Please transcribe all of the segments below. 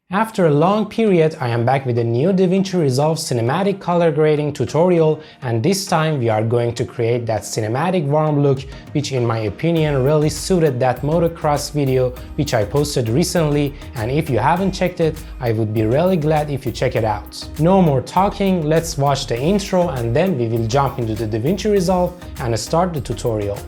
After a long period, I am back with a new Davinci Resolve cinematic color grading tutorial, and this time we are going to create that cinematic warm look which in my opinion really suited that motocross video which I posted recently, and if you haven't checked it, I would be really glad if you check it out. No more talking, let's watch the intro and then we will jump into the Davinci Resolve and start the tutorial.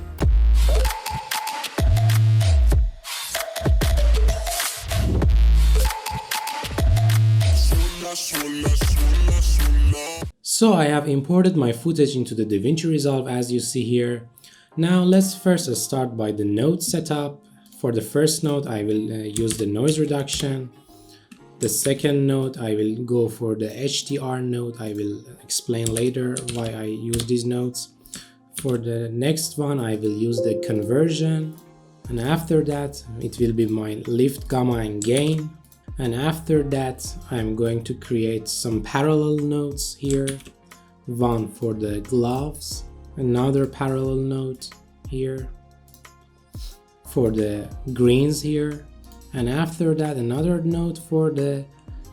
So I have imported my footage into the Davinci Resolve as you see here. Now let's first start by the node setup. For the first node I will use the noise reduction. The second node I will go for the HDR node. I will explain later why I use these nodes. For the next one I will use the conversion, and after that it will be my lift, gamma and gain. And after that I'm going to create some parallel nodes here. One for the gloves, another parallel node here for the greens here, and after that another node for the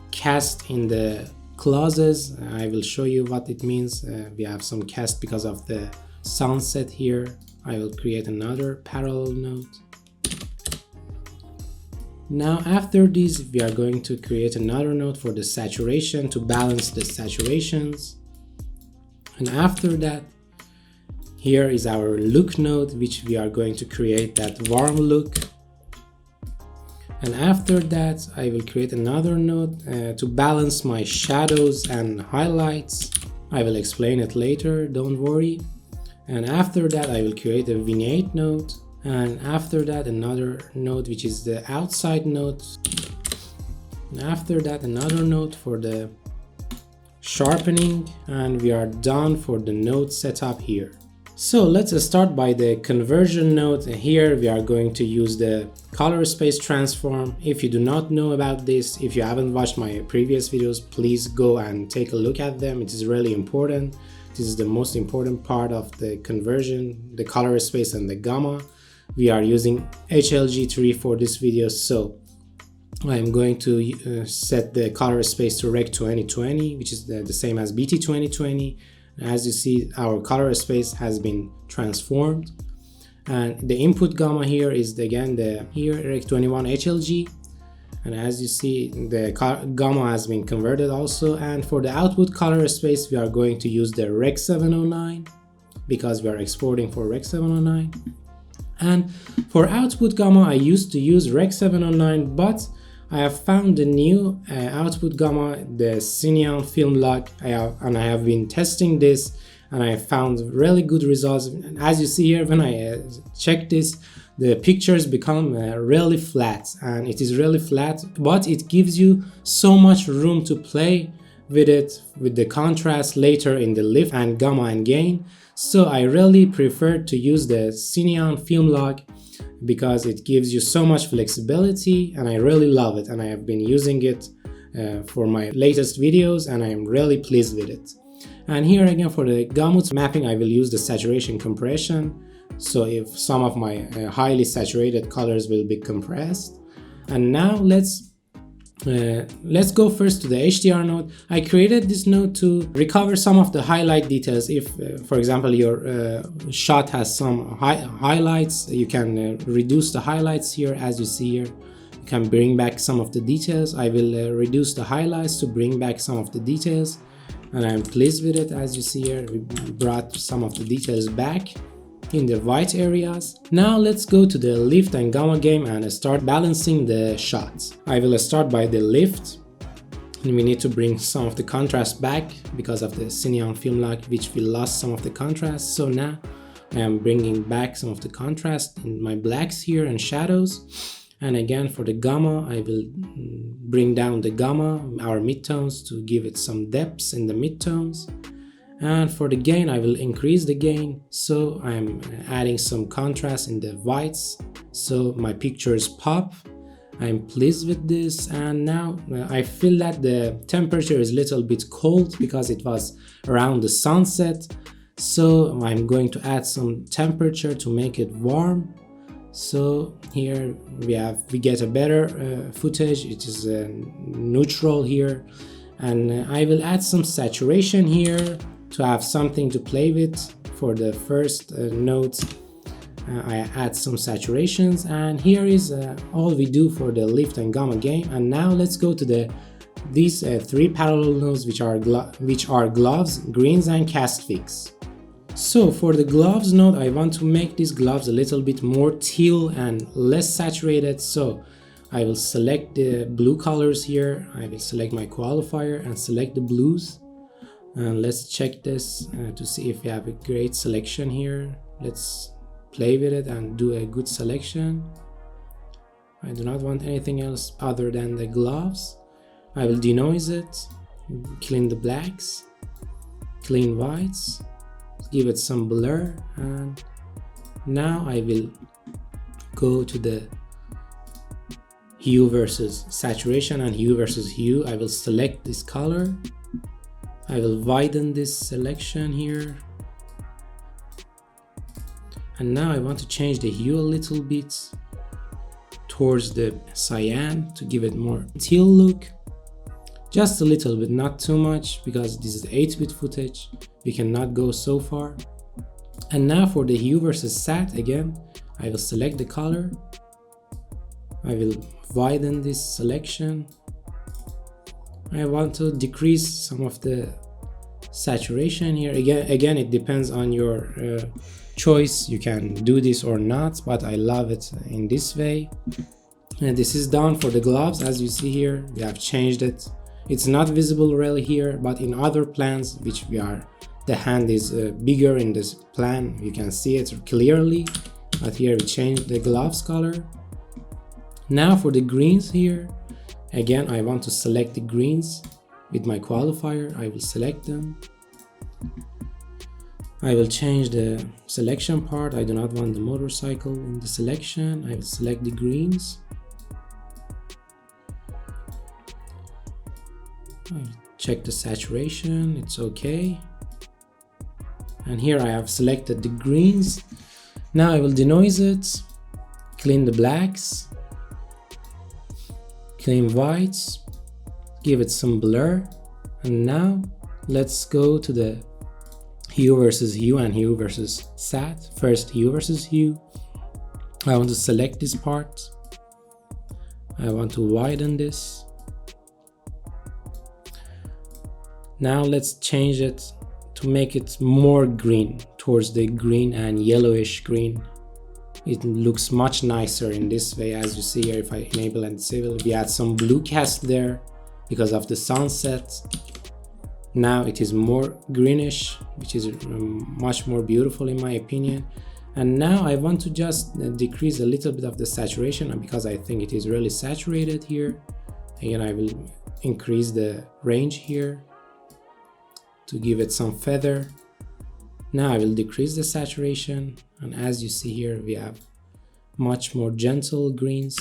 cast in the clauses. I will show you what it means. We have some cast because of the sunset here. I will create another parallel node. Now after this we are going to create another node for the saturation to balance the saturations. And after that here is our look node which we are going to create that warm look. And after that I will create another node to balance my shadows and highlights. I will explain it later, don't worry. And after that I will create a vignette node. And after that another node which is the outside node, and after that another node for the sharpening, and we are done for the node setup here. So let's start by the conversion node. Here we are going to use the color space transform. If you do not know about this, if you haven't watched my previous videos, please go and take a look at them. It is really important. This is the most important part of the conversion, the color space and the gamma. We are using HLG3 for this video, so I am going to set the color space to Rec 2020, which is the same as BT 2020. As you see, our color space has been transformed, and the input gamma here is again the Rec 21 HLG, and as you see the gamma has been converted also. And for the output color space we are going to use the Rec 709 because we are exporting for Rec 709. And for output gamma I used to use Rec 709, but I have found the new output gamma, the Cineon film log, and I have been testing this and I found really good results. And as you see here, when I check this, the pictures become really flat, and it is really flat, but it gives you so much room to play with it, with the contrast later in the lift and gamma and gain. So I really prefer to use the Cineon film log because it gives you so much flexibility, and I really love it, and I have been using it for my latest videos and I am really pleased with it. And here again for the gamut mapping I will use the saturation compression, so if some of my highly saturated colors will be compressed. And now let's go first to the HDR node. I created this node to recover some of the highlight details. If for example your shot has some highlights, you can reduce the highlights here. As you see here, you can bring back some of the details. I will reduce the highlights to bring back some of the details, and I'm pleased with it. As you see here, we brought some of the details back in the white areas. Now let's go to the lift and gamma game and start balancing the shots. I will start by the lift, and we need to bring some of the contrast back because of the Cineon film log, which we lost some of the contrast. So now I am bringing back some of the contrast in my blacks here and shadows. And again for the gamma I will bring down the gamma, our midtones, to give it some depths in the midtones. And for the gain I will increase the gain, so I'm adding some contrast in the whites so my pictures pop. I'm pleased with this. And now I feel that the temperature is a little bit cold because it was around the sunset, so I'm going to add some temperature to make it warm. So here we get a better footage. It is neutral here, and I will add some saturation here to have something to play with. For the first notes, I add some saturations, and here is all we do for the lift and gamma game. And now let's go to these three parallel nodes, which are gloves, greens, and cast fix. So for the gloves node, I want to make these gloves a little bit more teal and less saturated. So I will select the blue colors here. I will select my qualifier and select the blues. And let's check this to see if we have a great selection here. Let's play with it and do a good selection. I do not want anything else other than the gloves. I will denoise it, clean the blacks, clean whites, give it some blur, and now I will go to the hue versus saturation and hue versus hue. I will select this color. I will widen this selection here, and now I want to change the hue a little bit towards the cyan to give it more teal look. Just a little bit, not too much, because this is 8-bit footage. We cannot go so far. And now for the hue versus sat, again, I will select the color. I will widen this selection. I want to decrease some of the saturation here. Again, it depends on your choice. You can do this or not, but I love it in this way. And this is done for the gloves. As you see here, we have changed it. It's not visible really here, but in other plans, the hand is bigger in this plan, you can see it clearly. But here we changed the gloves color. Now for the greens here, again, I want to select the greens with my qualifier. I will select them. I will change the selection part. I do not want the motorcycle in the selection. I will select the greens. I check the saturation, it's okay. And here I have selected the greens. Now I will denoise it, clean the blacks, clean whites, give it some blur. And now let's go to the hue versus hue and hue versus sat. First, hue versus hue. I want to select this part. I want to widen this. Now let's change it to make it more green, towards the green and yellowish green. It looks much nicer in this way. As you see here, if I enable and disable, we add some blue cast there because of the sunset. Now it is more greenish, which is much more beautiful in my opinion. And now I want to just decrease a little bit of the saturation, because I think it is really saturated here. Again, I will increase the range here to give it some feather. Now I will decrease the saturation, and as you see here, we have much more gentle greens.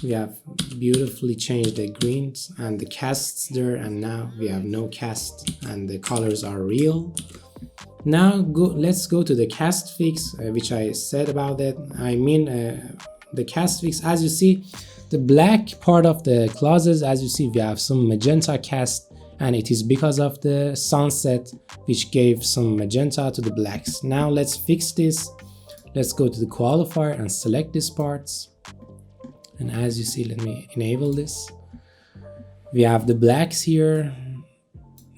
We have beautifully changed the greens and the casts there, and now we have no cast and the colors are real. Now let's go to the cast fix, which I said about it. I mean the cast fix, as you see, the black part of the clauses, as you see, we have some magenta cast, and it is because of the sunset which gave some magenta to the blacks. Now let's fix this. Let's go to the qualifier and select these parts. And as you see, let me enable this. We have the blacks here.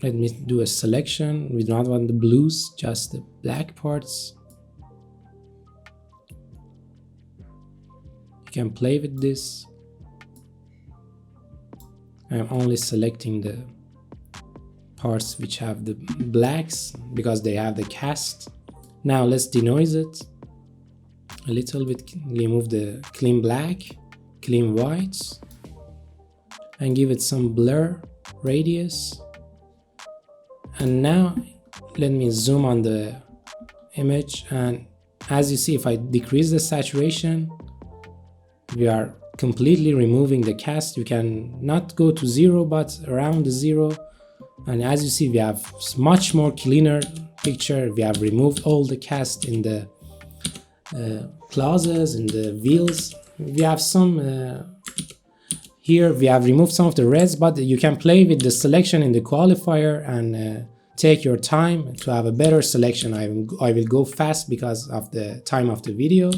Let me do a selection. We do not want the blues, just the black parts. You can play with this. I'm only selecting the parts which have the blacks because they have the cast. Now let's denoise it a little bit, remove the clean black, clean whites, and give it some blur radius. And now let me zoom on the image, and as you see, if I decrease the saturation, we are completely removing the cast. You can not go to 0, but around the 0. And as you see, we have much more cleaner picture. We have removed all the cast in the clauses in the wheels. We have some here we have removed some of the reds, but you can play with the selection in the qualifier and take your time to have a better selection. I will go fast because of the time of the video.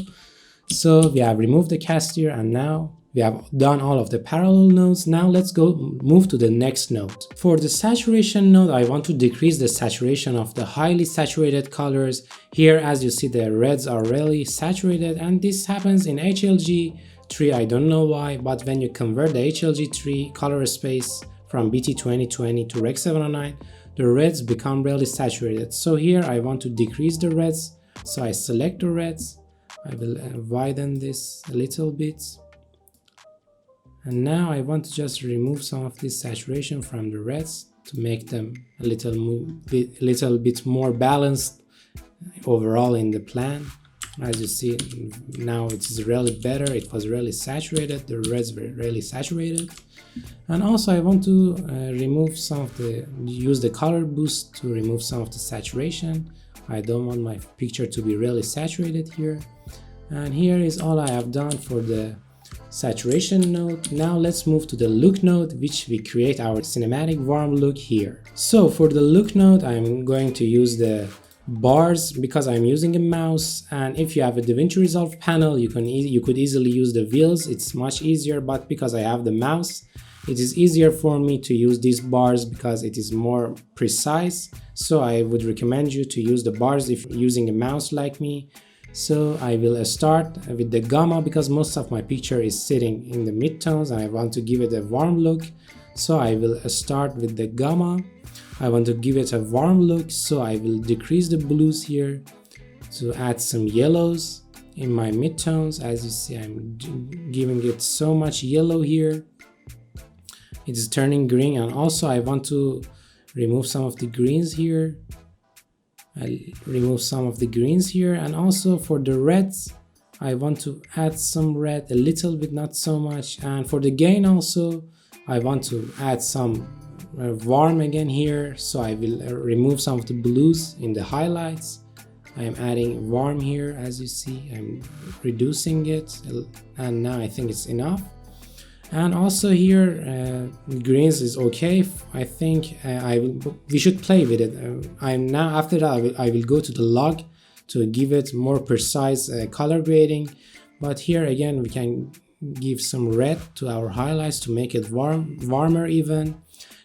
So we have removed the castier, and now we have done all of the parallel nodes. Now let's go move to the next node. For the saturation node, I want to decrease the saturation of the highly saturated colors. Here, as you see, the reds are really saturated, and this happens in HLG3. I don't know why, but when you convert the HLG3 color space from BT 2020 to Rec 709, the reds become really saturated. So here I want to decrease the reds. So I select the reds. I will widen this a little bit. And now I want to just remove some of this saturation from the reds to make them a little bit more balanced overall in the plan. As you see, now it's really better. It was really saturated. The reds were really saturated. And also I want to use the color boost to remove some of the saturation. I don't want my picture to be really saturated here. And here is all I have done for the saturation node. Now let's move to the look node, which we create our cinematic warm look here. So for the look node, I'm going to use the bars because I'm using a mouse, and if you have a Davinci Resolve panel, you could easily use the wheels. It's much easier, but because I have the mouse, it is easier for me to use these bars because it is more precise. So I would recommend you to use the bars if you're using a mouse like me. So I will start with the gamma because most of my picture is sitting in the midtones and I want to give it a warm look. So I will start with the gamma. I want to give it a warm look, so I will decrease the blues here to add some yellows in my midtones. As you see, I'm giving it so much yellow here. It is turning green, and also I want to remove some of the greens here. I'll remove some of the greens here, and also for the reds, I want to add some red, a little bit, not so much. And for the gain also, I want to add some warm again here, so I will remove some of the blues in the highlights. I am adding warm here, as you see. I'm reducing it, and now I think it's enough. And also here greens is okay. I think we should play with it. After that I will go to the log to give it more precise color grading, but here again we can give some red to our highlights to make it warmer even.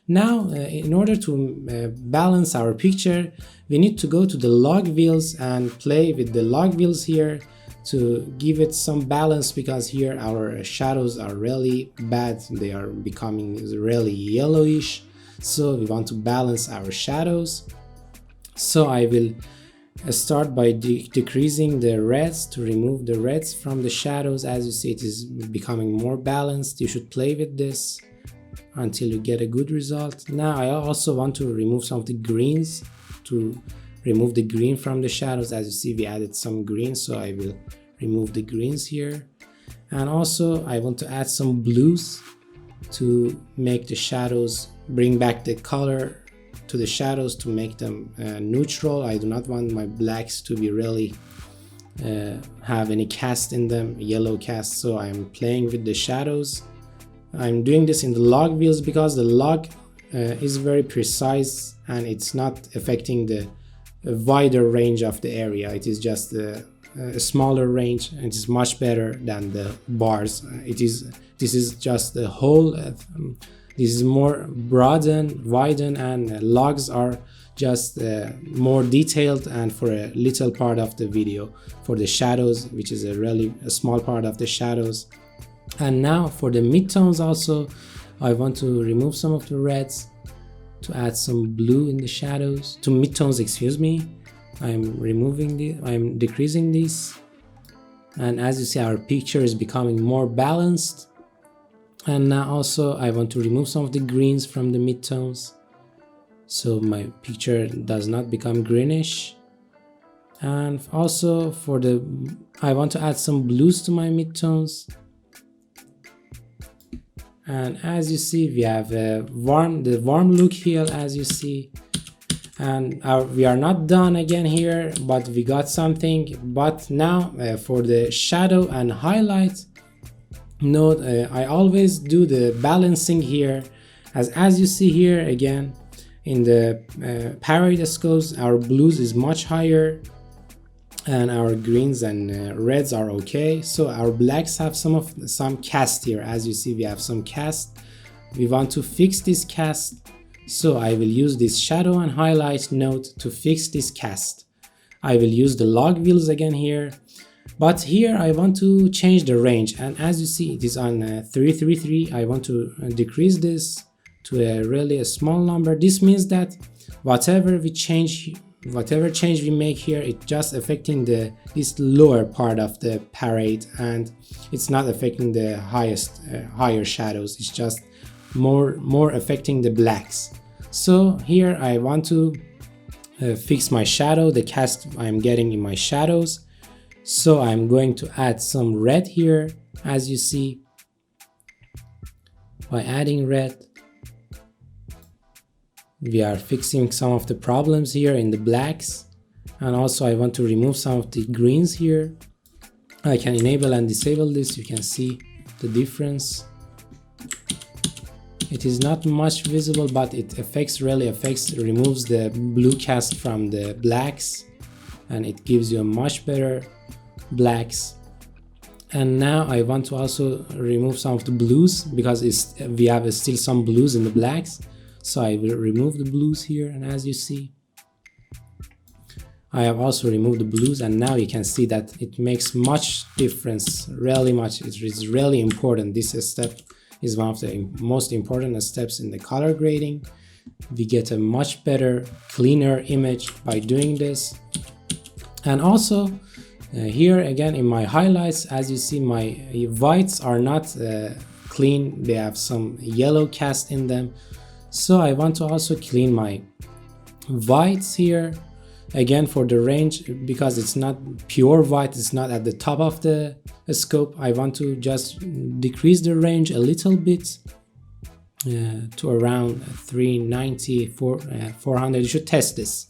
Now in order to balance our picture, we need to go to the log wheels and play with the log wheels here to give it some balance, because here our shadows are really bad. They are becoming really yellowish, so we want to balance our shadows. So I will start by decreasing the reds to remove the reds from the shadows. As you see, it is becoming more balanced. You should play with this until you get a good result. Now I also want to remove some of the greens to remove the green from the shadows. As you see, we added some green, so I will remove the greens here. And also I want to add some blues to make the shadows, bring back the color to the shadows to make them neutral. I do not want my blacks to be really have any cast in them, yellow cast, so I'm playing with the shadows. I'm doing this in the log wheels because the log is very precise and it's not affecting the wider range of the area. It is just a smaller range, and it is much better than the bars. This is just the whole. This is more broaden, widen, and logs are just more detailed and for a little part of the video. For the shadows, which is a small part of the shadows. And now for the midtones also, I want to remove some of the reds to add some blue in the shadows, to midtones, excuse me. I'm decreasing this. And as you see, our picture is becoming more balanced. And now also I want to remove some of the greens from the midtones, so my picture does not become greenish. And also I want to add some blues to my midtones. And as you see, we have the warm look here, as you see. And we are not done again here, but we got something. But now for the shadow and highlight node, I always do the balancing here, as you see here again in the parade scopes, our blues is much higher and our greens and reds are okay. So our blacks have some cast here. As you see, we have some cast. We want to fix this cast, so I will use this shadow and highlight node to fix this cast. I will use the log wheels again here, but here I want to change the range, and as you see it is on 333. I want to decrease this to a small number. This means that whatever change we make here, it's just affecting this lower part of the parade, and it's not affecting the higher shadows. It's just more affecting the blacks. So here I want to fix my shadow, the cast I'm getting in my shadows. So I'm going to add some red here. As you see, by adding red, we are fixing some of the problems here in the blacks. And also I want to remove some of the greens here. I can enable and disable this. You can see the difference. It is not much visible, but it removes the blue cast from the blacks, and it gives you a much better blacks. And now I want to also remove some of the blues, because we have still some blues in the blacks. So I will remove the blues here, and as you see, I have also removed the blues, and now you can see that it makes much difference, really much. It is really important. This step is one of the most important steps in the color grading. We get a much better, cleaner image by doing this. And also here again in my highlights, as you see, my whites are not clean. They have some yellow cast in them. So I want to also clean my whites here. Again, for the range, because it's not pure white, it's not at the top of the scope, I want to just decrease the range a little bit to around 390, 400. You should test this.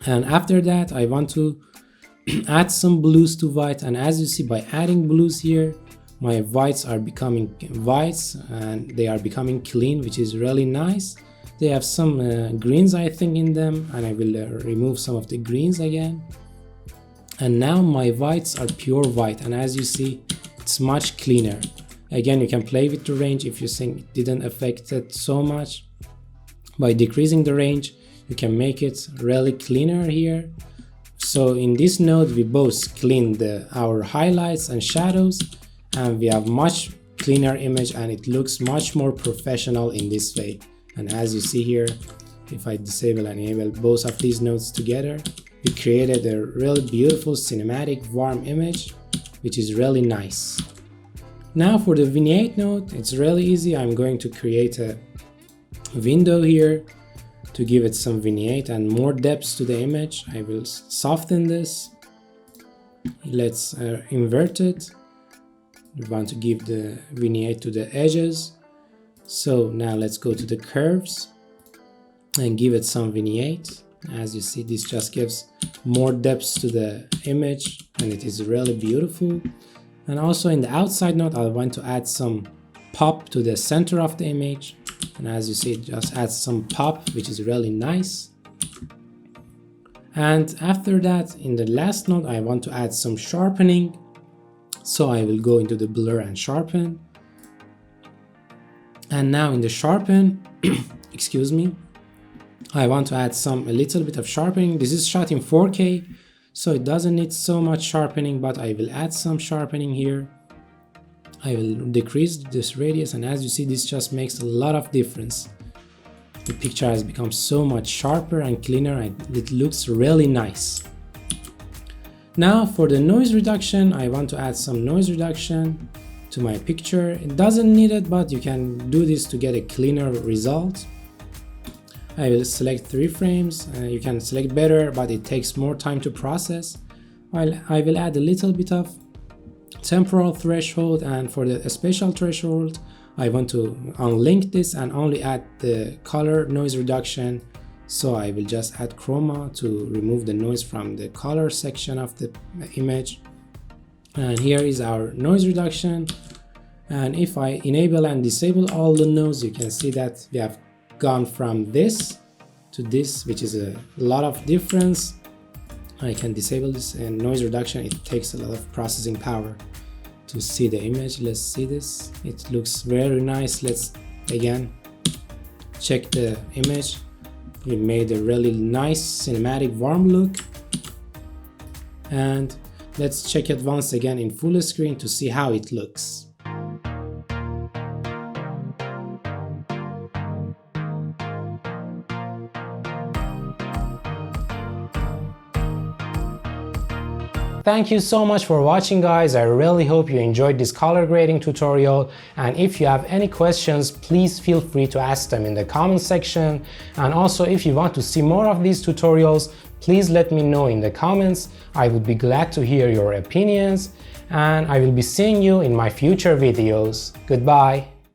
And after that, I want to add some blues to white. And as you see, by adding blues here, my whites are becoming whites and they are becoming clean, which is really nice. They have some greens, I think, in them, and I will remove some of the greens again. And now my whites are pure white, and as you see, it's much cleaner. Again, you can play with the range if you think it didn't affect it so much. By decreasing the range, you can make it really cleaner here. So in this node, we both clean our highlights and shadows, and we have much cleaner image, and it looks much more professional in this way. And as you see here, if I disable and enable both of these nodes together, we created a really beautiful cinematic warm image, which is really nice. Now for the vignette node, it's really easy. I'm going to create a window here to give it some vignette and more depth to the image. I will soften this. Let's invert it. We want to give the vignette to the edges. So now let's go to the curves and give it some vignette. As you see, this just gives more depth to the image, and it is really beautiful. And also in the outside node, I want to add some pop to the center of the image. And as you see, it just adds some pop, which is really nice. And after that, in the last node, I want to add some sharpening. So I will go into the blur and sharpen. And now in the sharpen, excuse me, I want to add a little bit of sharpening. This is shot in 4K, so it doesn't need so much sharpening, but I will add some sharpening here. I will decrease this radius, and as you see, this just makes a lot of difference. The picture has become so much sharper and cleaner, and it looks really nice. Now for the noise reduction, I want to add some noise reduction to my picture. It doesn't need it, but you can do this to get a cleaner result. I will select 3 frames. You can select better, but it takes more time to process. I will add a little bit of temporal threshold, and for the spatial threshold, I want to unlink this and only add the color noise reduction So I will just add chroma to remove the noise from the color section of the image. And here is our noise reduction. And if I enable and disable all the nodes, you can see that we have gone from this to this, which is a lot of difference. I can disable this, and noise reduction, it takes a lot of processing power to see the image. Let's see this. It looks very nice. Let's again check the image. We made a really nice cinematic warm look. And let's check it once again in full screen to see how it looks. Thank you so much for watching, guys. I really hope you enjoyed this color grading tutorial, and if you have any questions, please feel free to ask them in the comment section. And also, if you want to see more of these tutorials, please let me know in the comments. I would be glad to hear your opinions, and I will be seeing you in my future videos. Goodbye.